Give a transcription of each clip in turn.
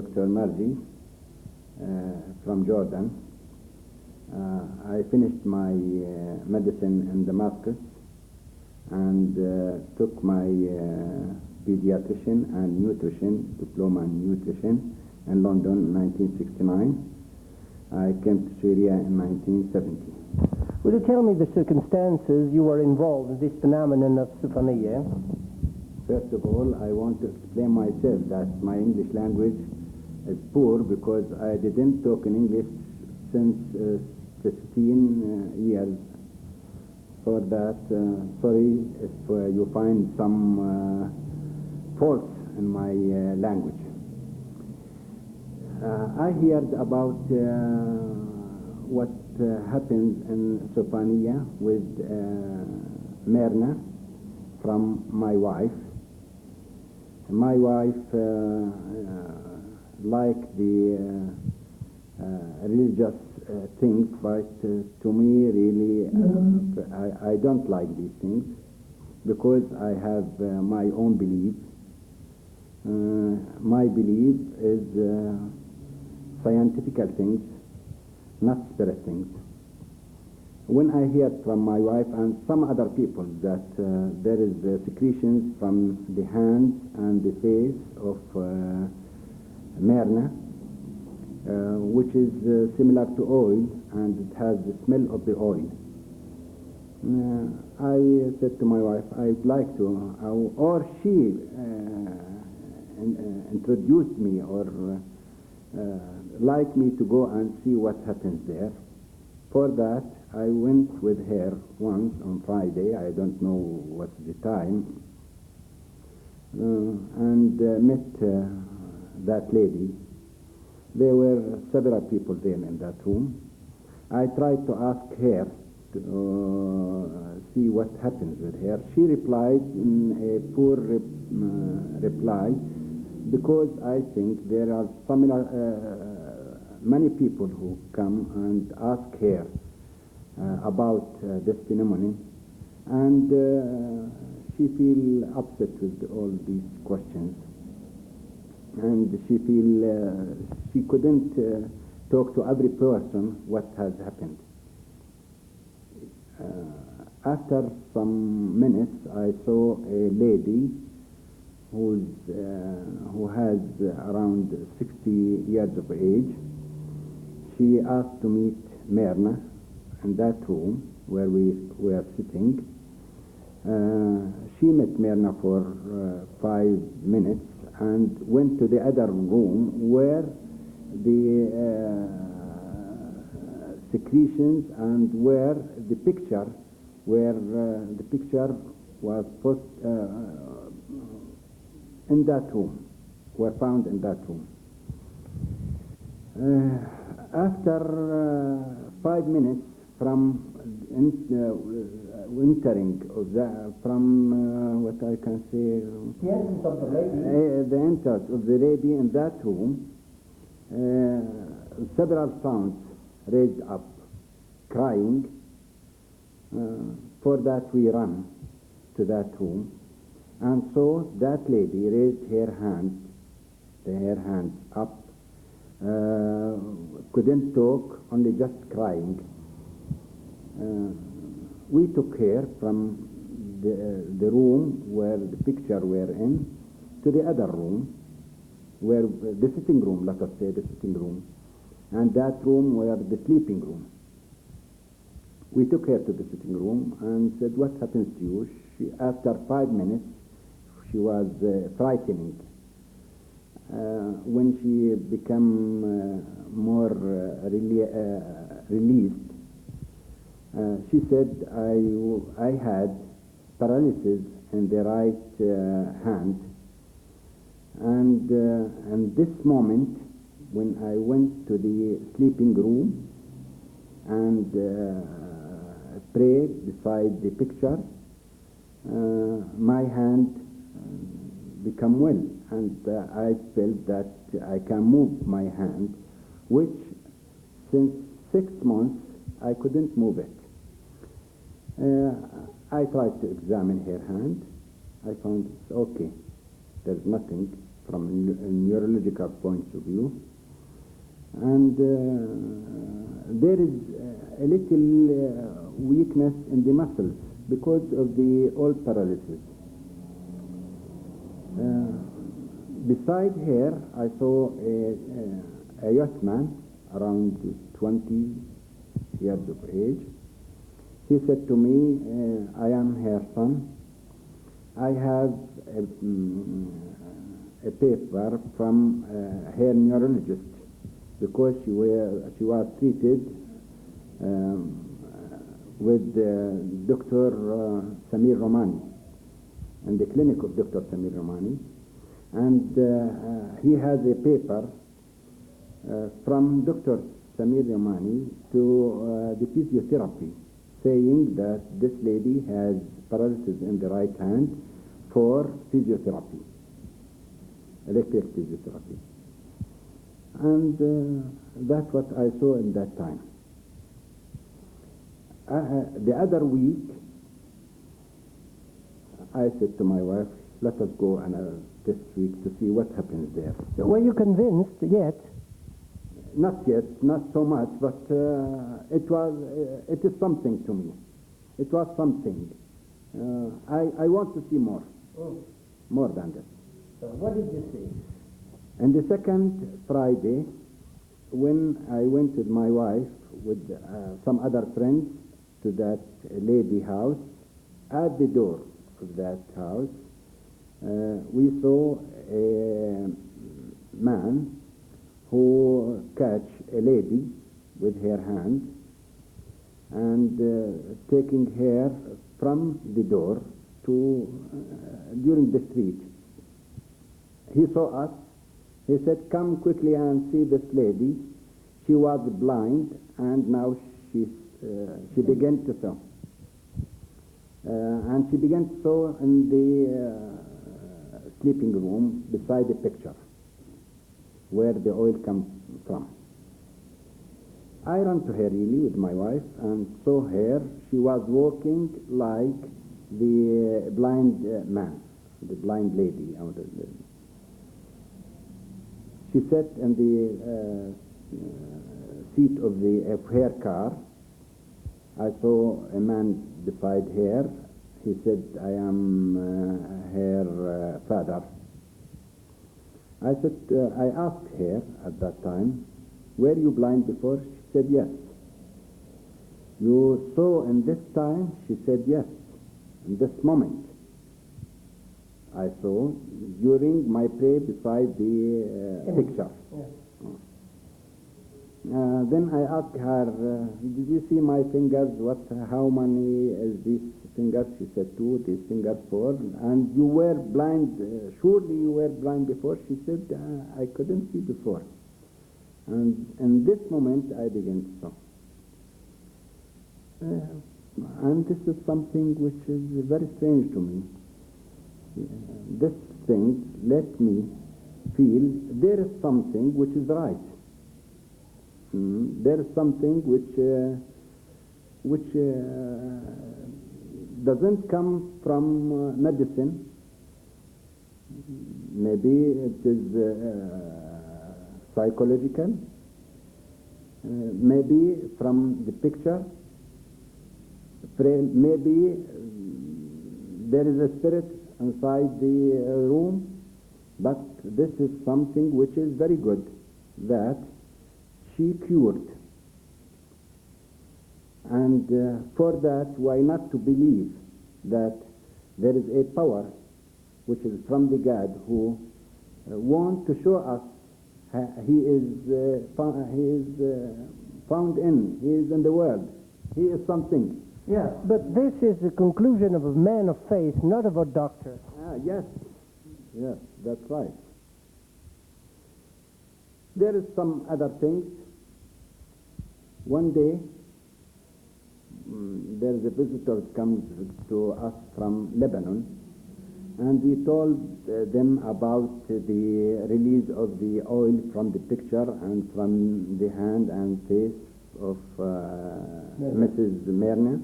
Dr. Marzi from Jordan. I finished my medicine in Damascus and took my pediatrician and nutrition, diploma in nutrition in London in 1969. I came to Syria in 1970. Will you tell me the circumstances you were involved in this phenomenon of Soufanieh? First of all, I want to explain myself that my English language is poor because I didn't talk in English since 15 years. For that, sorry if you find some faults in my language. I heard about what happens in Soufanieh with Myrna from my wife. My wife liked the religious things, but to me really I don't like these things because I have my own belief. My belief is scientific things, not spirit things. When I heard from my wife and some other people that there is secretions from the hands and the face of Myrna, which is similar to oil and it has the smell of the oil, I said to my wife, I'd like to, or she introduced me or like me to go and see what happens there. For that, I went with her once on Friday, I don't know what's the time, and met that lady. There were several people there in that room. I tried to ask her to see what happens with her. She replied in a poor reply, because I think there are many people who come and ask her about this phenomenon, and she feels upset with all these questions, and she feels she couldn't talk to every person what has happened. After some minutes, I saw a lady who has around 60 years of age. She asked to meet Myrna in that room where we were sitting. She met Myrna for 5 minutes and went to the other room where the secretions and where the picture was put in that room, were found in that room. After 5 minutes from entering of from what I can say, the entrance of the lady. The entrance of the lady in that room, several sounds raised up, crying. For that we ran to that room, and so that lady raised her hands up, couldn't talk, only just crying. We took her from the room where the picture were in to the other room, where the sitting room, let us say the sitting room, and that room were the sleeping room. We took her to the sitting room and said, what happens to you? After 5 minutes, she was frightening. When she became more released, she said, I had paralysis in the right hand, and in this moment, when I went to the sleeping room and prayed beside the picture, my hand become well, and I felt that I can move my hand, which since 6 months I couldn't move it. I tried to examine her hand. I found it's okay. There's nothing from a neurological point of view. And there is a little weakness in the muscles because of the old paralysis. Beside her, I saw a young man around 20 years of age. He said to me, I am her son. I have a paper from her neurologist because she was treated with Dr. Samir Romani in the clinic of Dr. Samir Romani. And he has a paper from Dr. Samir Romani to the physiotherapy, saying that this lady has paralysis in the right hand for physiotherapy, electric physiotherapy. And that's what I saw in that time. The other week, I said to my wife, let us go this week to see what happens there. Were you convinced yet? Not yet, not so much, but it is something to me. It was something. I want to see more, more than this. What did you see? And the second Friday, when I went with my wife with some other friends to that lady house, at the door of that house, we saw a man who catch a lady with her hand and taking her from the door to during the street. He saw us. He said, come quickly and see this lady. She was blind and now she began to sew. And she began to sew in the sleeping room beside the picture where the oil comes from. I ran to her really with my wife and saw her. She was walking like the blind man, the blind lady. She sat in the seat of her car. I saw a man beside her. He said, I am her father. I asked her at that time, were you blind before? She said, yes. You saw in this time? She said, yes. In this moment, I saw during my prayer beside the picture. Yeah. Then I asked her, did you see my fingers? How many is these fingers? She said, 2, these fingers 4. And you were blind, surely you were blind before? She said, I couldn't see before. And in this moment I began to saw. And this is something which is very strange to me. This thing let me feel there is something which is right. There is something which doesn't come from medicine. Maybe it is psychological. Maybe from the picture. Maybe there is a spirit inside the room. But this is something which is very good, that she cured. And for that, why not to believe that there is a power which is from the God who wants to show us he is found in the world. He is something. Yeah, but this is the conclusion of a man of faith, not of a doctor. Yes, that's right. There is some other things. One day, there is a visitor comes to us from Lebanon, and we told them about the release of the oil from the picture and from the hand and face of Mrs. Myrna.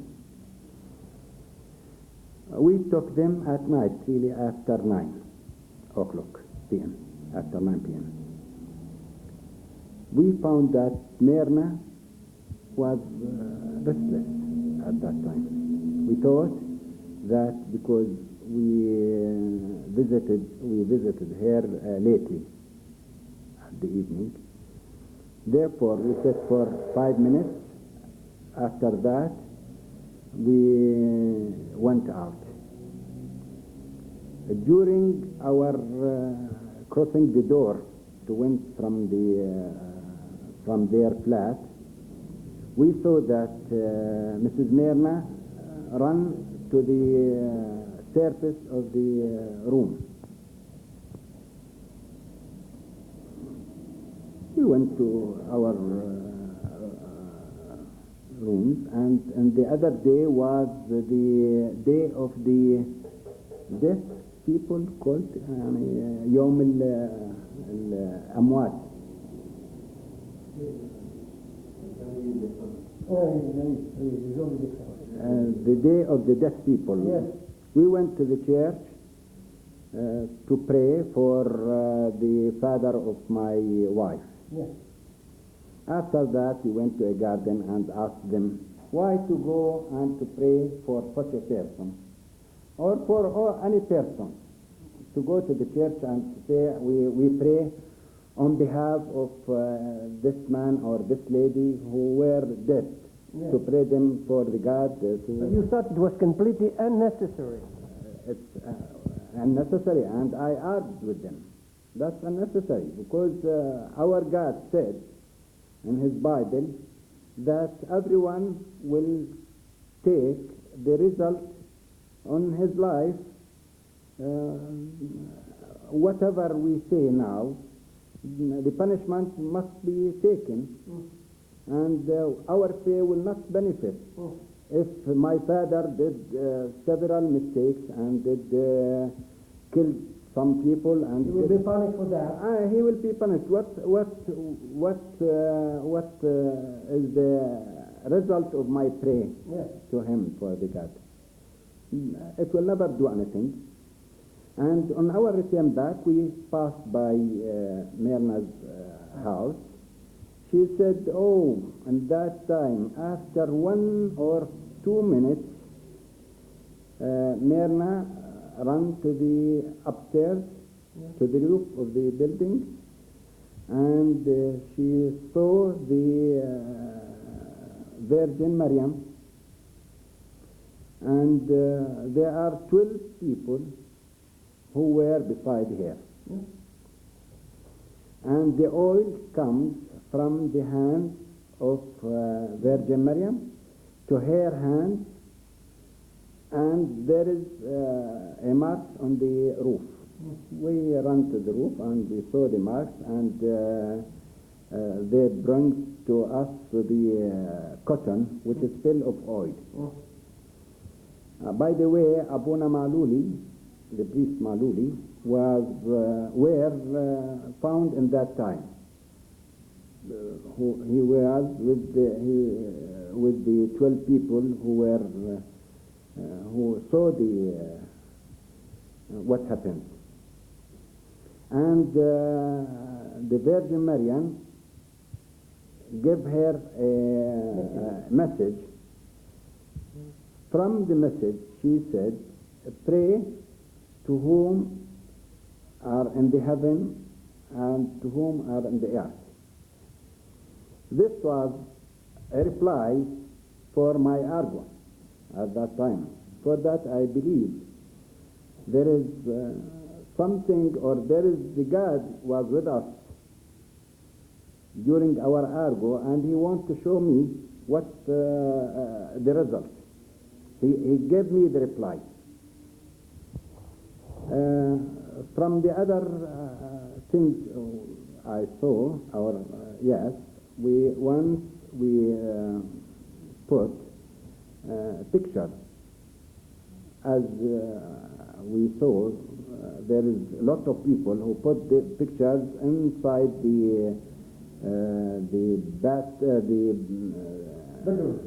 We took them at night, really after 9 o'clock p.m. after 9 p.m. We found that Myrna was restless at that time. We thought that because we visited her lately at the evening. Therefore, we sat for 5 minutes. After that, we went out. During our crossing the door to went from their flat, we saw that Mrs. Myrna ran to the surface of the room. We went to our rooms, and the other day was the day of the deaf people called يوم الأموات. The day of the deaf people. Yes. We went to the church to pray for the father of my wife. Yes. After that, we went to a garden and asked them why to go and to pray for such a person, or for any person, to go to the church and say, we pray on behalf of this man or this lady who were dead, yes, to pray them for the God. You thought it was completely unnecessary. It's unnecessary, and I argued with them. That's unnecessary, because our God said in his Bible that everyone will take the result on his life. Whatever we say now, the punishment must be taken, and our prayer will not benefit. If my father did several mistakes and did kill some people, and he will be punished for that. He will be punished. What is the result of my prayer, yes, to him for the God? It will never do anything. And on our return back, we passed by Myrna's house. She said, oh, and that time, after 1 or 2 minutes, Myrna ran to the upstairs, to the roof of the building, and she saw the Virgin Maryam, and there are 12 people who were beside her. And the oil comes from the hand of Virgin Maryam to her hand, and there is a mark on the roof. We ran to the roof and we saw the marks, and they bring to us the cotton, which is full of oil. By the way, Abuna Maluli, the priest Maluli, were found in that time. He was with the 12 people who saw what happened, and the Virgin Maryam gave her a message. From the message, she said, pray to whom are in the heaven and to whom are in the earth. This was a reply for my argument at that time. For that, I believe there is something, or there is the God was with us during our argo, and he wants to show me what the result. He gave me the reply. From the other things I saw, yes, we put pictures. As we saw, there is a lot of people who put the pictures inside the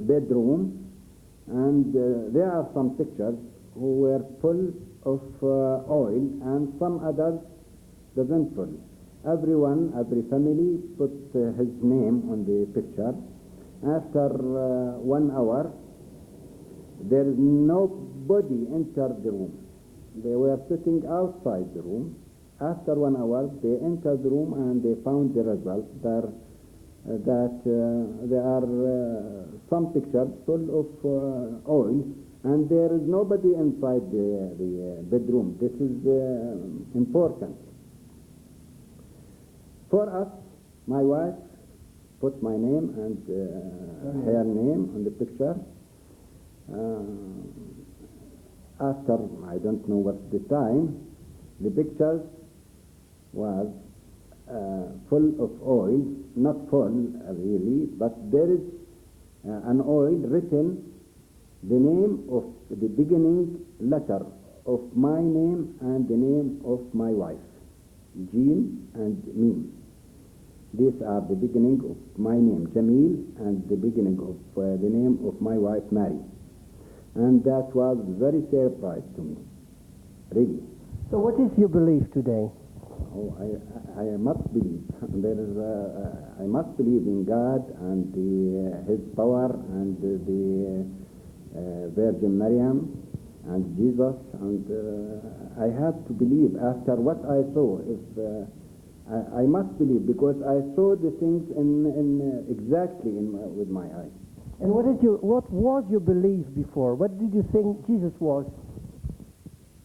bedroom, and there are some pictures who were full of oil, and some others doesn't full. Everyone, every family put his name on the picture. After 1 hour, there is nobody entered the room. They were sitting outside the room. After 1 hour, they entered the room and they found the result that there are some pictures full of oil, and there is nobody inside the bedroom. This is important. For us, my wife put my name and her name on the picture. After, I don't know what the time, the picture was full of oil, not full really, but there is an oil written, the name of the beginning letter of my name and the name of my wife, Jim and Mim. These are the beginning of my name, Jamil, and the beginning of the name of my wife, Mary. And that was very surprise to me, really. So what is your belief today? Oh, I must believe. I must believe in God and His power and the Virgin Maryam and Jesus, and I have to believe after what I saw. If I must believe because I saw the things exactly with my eyes. And what was your belief before? What did you think Jesus was?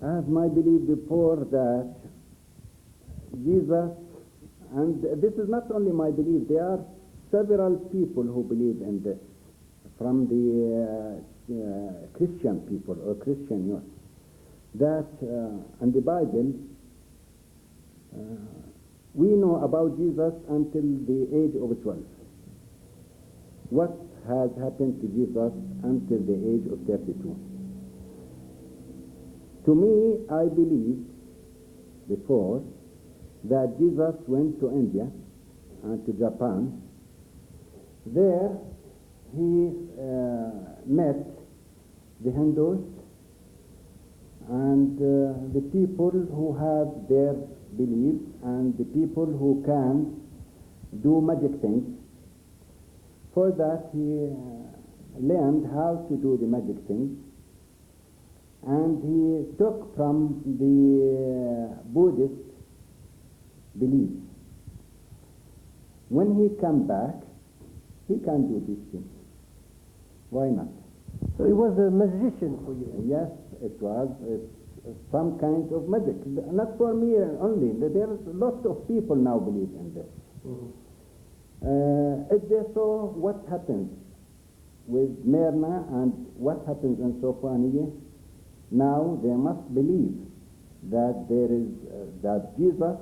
I have my belief before that Jesus, and this is not only my belief, there are several people who believe in this, from the Christian people or Christian youth, that in the Bible, we know about Jesus until the age of 12. What has happened to Jesus until the age of 32? To me, I believe before that Jesus went to India and to Japan. There he met the Hindus and the people who have their beliefs and the people who can do magic things. For that he learned how to do the magic things, and he took from the Buddhist beliefs. When he come back, he can do these things. Why not? So he was a magician for you? Yes, it was some kind of magic. Not for me only. There is lots of people now believe in this. Mm-hmm. If they saw what happens with Myrna and what happens in Soufanieh, now they must believe that there is that Jesus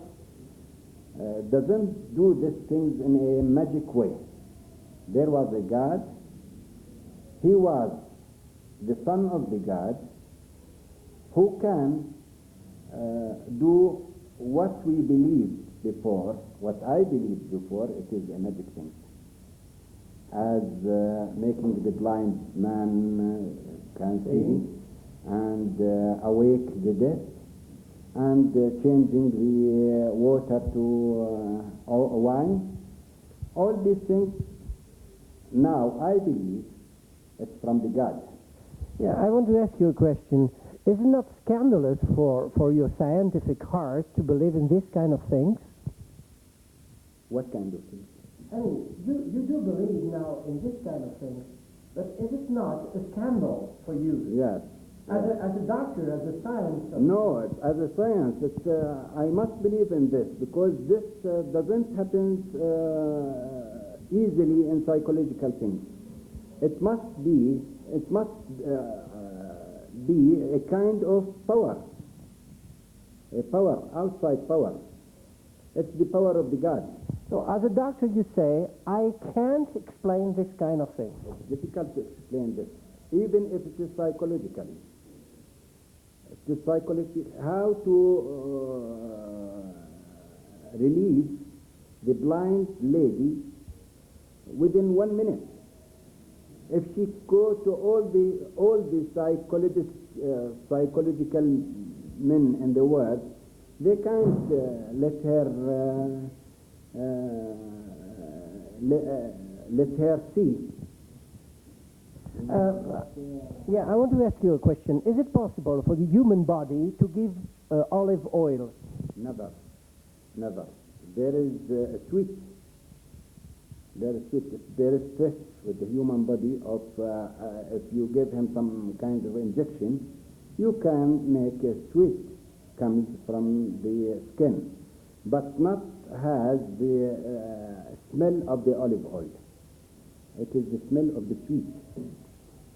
doesn't do these things in a magic way. There was a God. He was the Son of the God who can do what we believed before, what I believed before. It is a magic thing, as making the blind man can see, and awake the dead, and changing the water to wine. All these things, now I believe it's from the God. Yeah, I want to ask you a question. Is it not scandalous for your scientific heart to believe in this kind of things? What kind of things? I mean, you do believe now in this kind of things, but is it not a scandal for you? Yes. As a doctor, as a science? No, as a science, I must believe in this because this doesn't happen easily in psychological things. It must be a kind of power, a power, outside power. It's the power of the God. So as a doctor you say, I can't explain this kind of thing. It's difficult to explain this, even if it is psychologically. It is psychology, how to relieve the blind lady within 1 minute. If she go to all the psychological men in the world, They can't let her let her see. Yeah, I want to ask you a question. Is it possible for the human body to give olive oil? Never, never. There is a switch. There is switch. There is stress with the human body of if you give him some kind of injection, you can make a switch comes from the skin, but not has the smell of the olive oil. It is the smell of the sweet.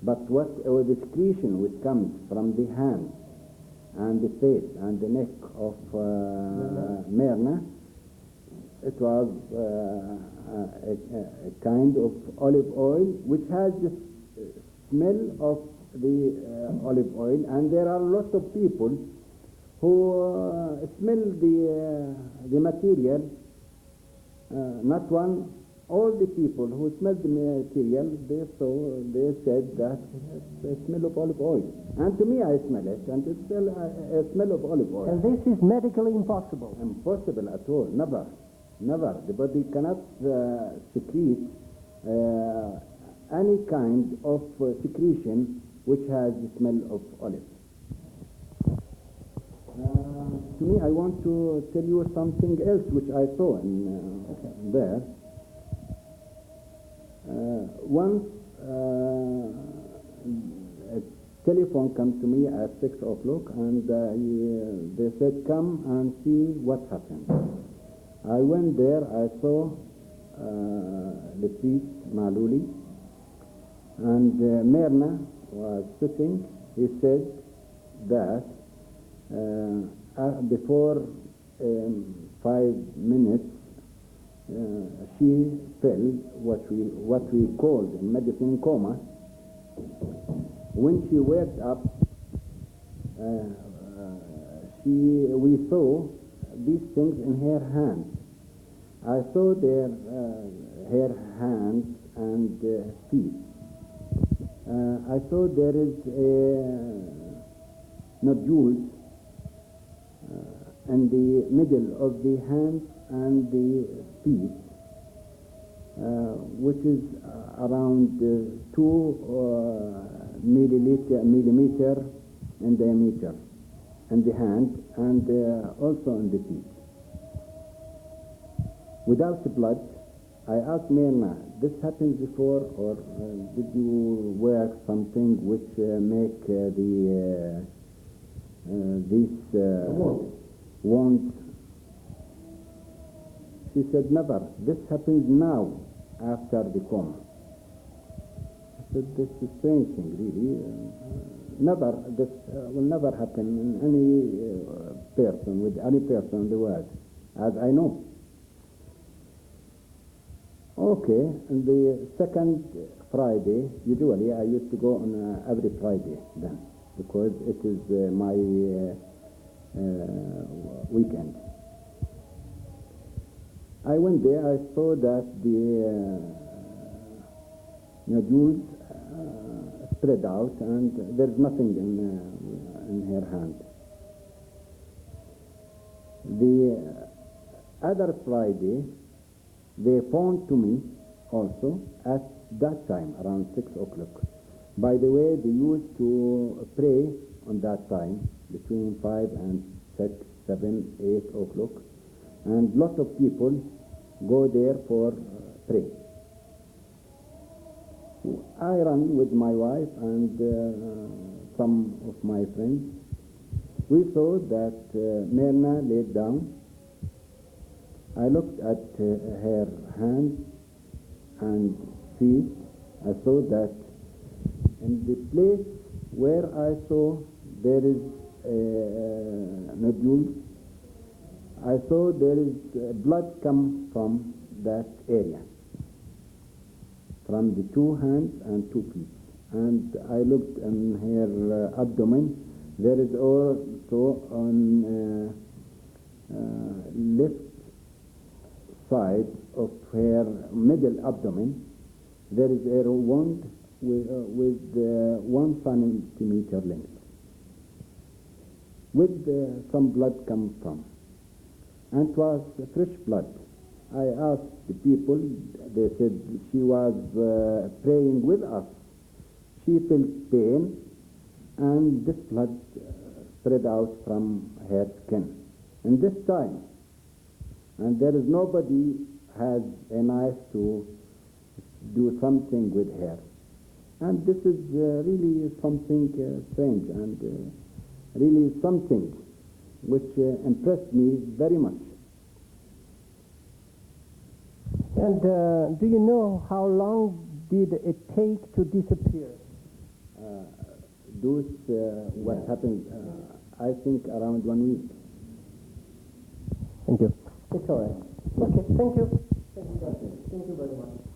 But what the secretion which comes from the hand and the face and the neck of Myrna, it was a kind of olive oil which has the smell of the olive oil, and there are lots of people who smell the material, not one. All the people who smelled the material, they said that it's a smell of olive oil. And to me, I smell it, and it's a smell of olive oil. And this is medically impossible. Impossible at all. Never, never. The body cannot secrete any kind of secretion which has the smell of olive. To me, I want to tell you something else which I saw in there. Once a telephone comes to me at 6 o'clock, and they said, come and see what happened. I went there. I saw the priest Maluli, and Myrna was sitting. He said that before 5 minutes she fell what we called in medicine coma. When she waked up, we saw these things in her hands. I saw her hands and feet. I saw there is nodules in the middle of the hands and the feet, which is around 2 millimeter in diameter in the hand and also in the feet. Without blood, I asked Myrna, this happened before, or did you wear something which make these wounds? She said, never. This happened now, after the coma. I said, this is a strange thing, really. Never. This will never happen in any person, with any person in the world, as I know. Okay, and the second Friday, usually I used to go on every Friday then, because it is my weekend. I went there. I saw that the nodules spread out, and there's nothing in her hand. The other Friday, they phoned to me also at that time, around 6 o'clock. By the way, they used to pray on that time, between 5 and 6, 7, 8 o'clock. And lots of people go there for pray. I ran with my wife and some of my friends. We saw that Myrna laid down. I looked at her hands and feet. I saw that in the place where I saw there is nodules, I saw there is blood come from that area, from the 2 hands and 2 feet. And I looked in her abdomen. There is also on left side of her middle abdomen, there is a wound with 1 centimeter length, with some blood come from. and it was fresh blood. I asked the people, they said she was praying with us. She felt pain, and this blood spread out from her skin. In this time, and there is nobody has a knife to do something with her. And this is really something strange and really something which impressed me very much. And do you know how long did it take to disappear? What happened, I think around 1 week. Thank you. It's all right. Okay, thank you. Thank you, Doctor. Thank you very much.